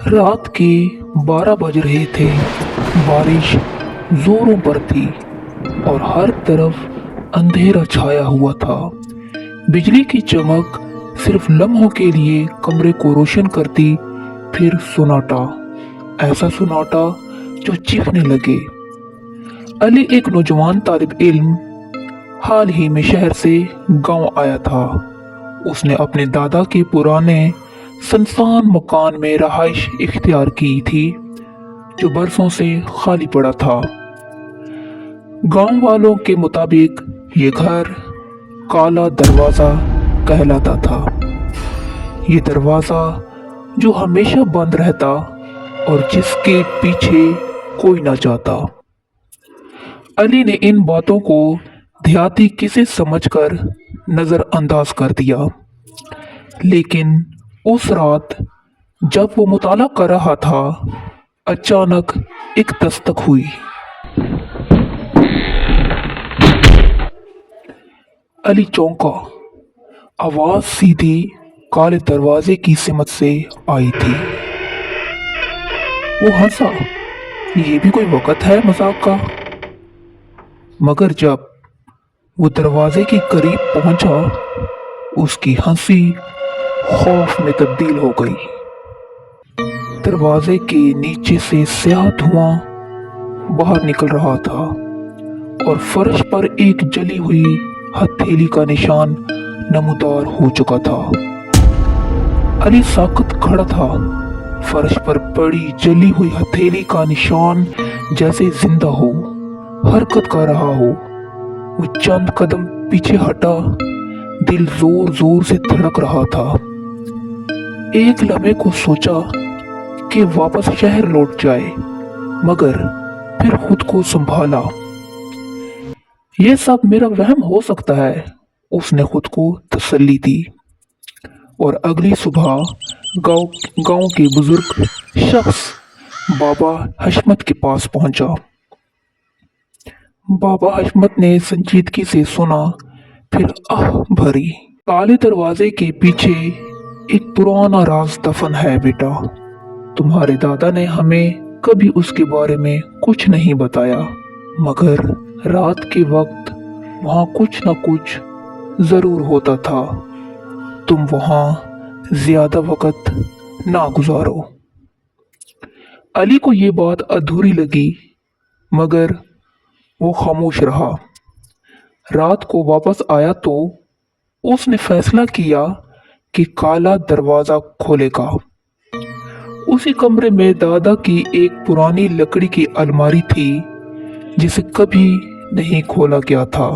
रात के 12 बज रहे थे। बारिश जोरों पर थी और हर तरफ अंधेरा छाया हुआ था। बिजली की चमक सिर्फ लम्हों के लिए कमरे को रोशन करती, फिर सुनाटा, ऐसा सुनाटा जो चीखने लगे। अली एक नौजवान तालिब इल्म हाल ही में शहर से गांव आया था। उसने अपने दादा के पुराने सुनसान मकान में रहाइश इख्तियार की थी, जो बरसों से खाली पड़ा था। गांव वालों के मुताबिक ये घर काला दरवाजा कहलाता था। ये दरवाजा जो हमेशा बंद रहता और जिसके पीछे कोई ना जाता। अली ने इन बातों को देहाती किसे समझकर नजरअंदाज कर दिया, लेकिन उस रात जब वो मुताला कर रहा था, अचानक एक दस्तक हुई। अली चौंका। आवाज सीधी काले दरवाजे की सिमत से आई थी। वो हंसा, ये भी कोई वक़्त है मजाक का। मगर जब वो दरवाजे के करीब पहुंचा, उसकी हंसी खौफ में तब्दील हो गई। दरवाजे के नीचे से स्याह धुआं बाहर निकल रहा था और फर्श पर एक जली हुई हथेली का निशान नमूदार हो चुका था। अली साकत खड़ा था। फर्श पर पड़ी जली हुई हथेली का निशान जैसे जिंदा हो, हरकत कर रहा हो। वो चंद कदम पीछे हटा, दिल जोर जोर से धड़क रहा था। एक लम्हे को सोचा कि वापस शहर लौट जाए, मगर फिर खुद को संभाला। यह सब मेरा वहम हो सकता है, उसने खुद को तसल्ली दी। और अगली सुबह गांव के बुजुर्ग शख्स बाबा हशमत के पास पहुंचा। बाबा हशमत ने संजीदगी से सुना, फिर आह भरी। काले दरवाजे के पीछे एक पुराना राज दफन है बेटा। तुम्हारे दादा ने हमें कभी उसके बारे में कुछ नहीं बताया, मगर रात के वक्त वहां कुछ न कुछ जरूर होता था। तुम वहां ज्यादा वक्त ना गुजारो। अली को ये बात अधूरी लगी, मगर वो खामोश रहा। रात को वापस आया तो उसने फैसला किया कि काला दरवाजा खोलेगा। उसी कमरे में दादा की एक पुरानी लकड़ी की अलमारी थी, जिसे कभी नहीं खोला गया था।